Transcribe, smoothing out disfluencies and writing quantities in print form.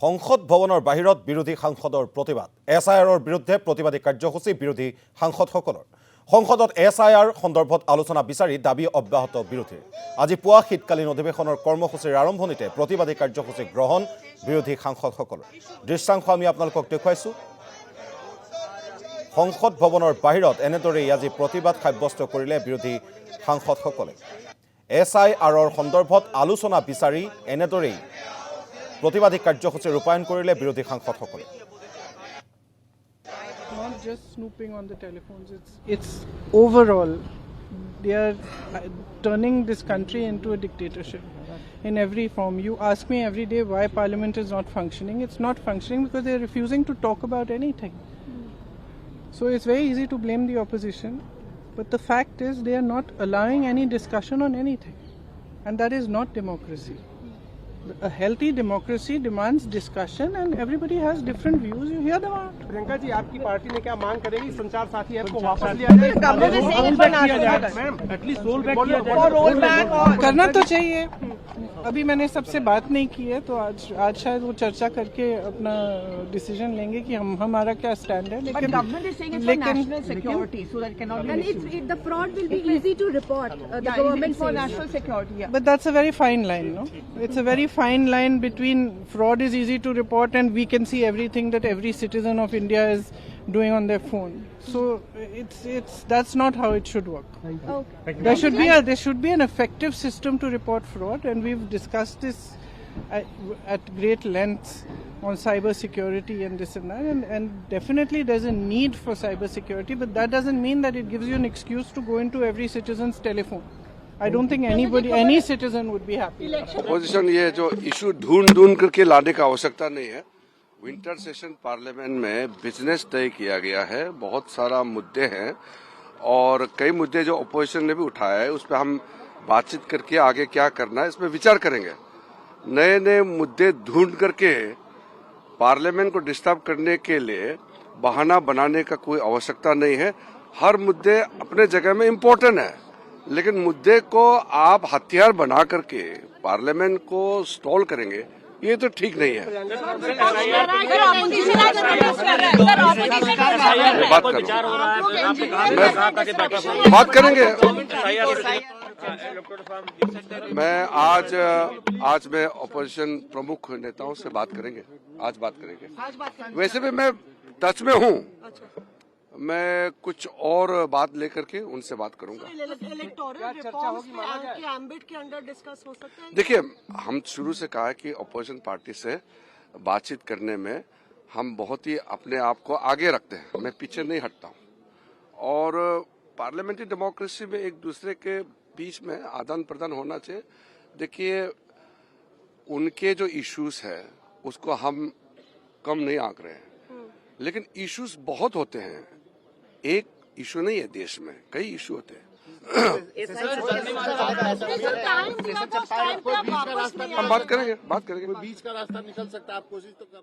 সংসদ ভৱনৰ বাহিৰত বিৰোধী সাংসদৰ প্ৰতিবাদ এছআইআৰৰ বিৰুদ্ধে প্ৰতিবাদী কাৰ্যসূচী বিৰোধী সাংসদসকলৰ সংসদত এছআইআৰ সন্দৰ্ভত আলোচনা বিচাৰি দাবী অব্যাহত বিৰোধীৰ আজি পুৱা শীতকালীন অধিৱেশনৰ কৰ্মসূচীৰ আৰম্ভণিতে প্ৰতিবাদী কাৰ্যসূচী গ্ৰহণ বিৰোধী সাংসদসকলৰ দৃশ্যাংশ আমি আপোনালোকক দেখুৱাইছো সংসদ ভৱনৰ বাহিৰত এনেদৰেই আজি প্ৰতিবাদ সাব্যস্ত কৰিলে বিৰোধী সাংসদসকলে এছআইআৰৰ সন্দৰ্ভত আলোচনা বিচাৰি এনেদৰেই प्रतिवादी कार्यसूची रूपायन करिले विरोधी सांसदসকলে Not just snooping on the telephones, it's overall they are turning this country into a dictatorship in every form. You ask me every day why parliament is not functioning. It's not functioning because they are refusing to talk about anything. So it's very easy to blame the opposition, but the fact is they are not allowing any discussion on anything, and that is not democracy. A healthy democracy demands discussion and everybody has different views. You hear them out. Priyanka ji, आपकी party ने क्या मांग करेगी? संचार साथी app को वापस लिया जाए, एटलीस्ट रोल बैक किया जाए। करना तो चाहिए। अभी मैंने सबसे बात नहीं की है, तो आज शायद वो चर्चा करके अपना डिसीजन लेंगे कि हमारा क्या स्टैंड है। लेकिन the fraud will be easy to report. The government for says. national security. but that's a very fine line, no? It's a very fine line between fraud is easy to report and we can see everything that every citizen of India is doing on their phone. So it's that's not how it should work. Okay. There should be an effective system to report fraud, and we've discussed this at great length on cyber security and this and that, and definitely there's a need for cyber security, but that doesn't mean that it gives you an excuse to go into every citizen's telephone. I don't think any citizen would be happy. Opposition ये जो issue ढूंढ करके लाने का आवश्यकता नहीं है। Winter session parliament में बिजनेस तय किया गया है, बहुत सारा मुद्दे हैं और कई मुद्दे जो अपोजिशन ने भी उठाया है उस पर हम बातचीत करके आगे क्या करना है इसमें विचार करेंगे। नए नए मुद्दे ढूंढ करके पार्लियामेंट को डिस्टर्ब करने के लिए बहाना बनाने का कोई आवश्यकता नहीं है। हर मुद्दे अपने जगह में इम्पोर्टेंट है, लेकिन मुद्दे को आप हथियार बना करके पार्लियामेंट को स्टॉल करेंगे, ये तो ठीक नहीं है। बात करेंगे। मैं आज मैं अपोजिशन प्रमुख नेताओं से बात करेंगे, आज बात करेंगे। वैसे भी मैं टच में हूँ, मैं कुछ और बात लेकर के उनसे बात करूंगा। देखिए, हम शुरू से कहा है कि अपोजिशन पार्टी से बातचीत करने में हम बहुत ही अपने आप को आगे रखते हैं, मैं पीछे नहीं हटता हूं। और पार्लियामेंट्री डेमोक्रेसी में एक दूसरे के बीच में आदान प्रदान होना चाहिए। देखिए, उनके जो इश्यूज है उसको हम कम नहीं आंक रहे हैं, लेकिन इश्यूज बहुत होते हैं। एक इशू नहीं है, देश में कई इशू होते हैं। हम बात करेंगे। बीच का रास्ता निकल सकता है, आप कोशिश तो कर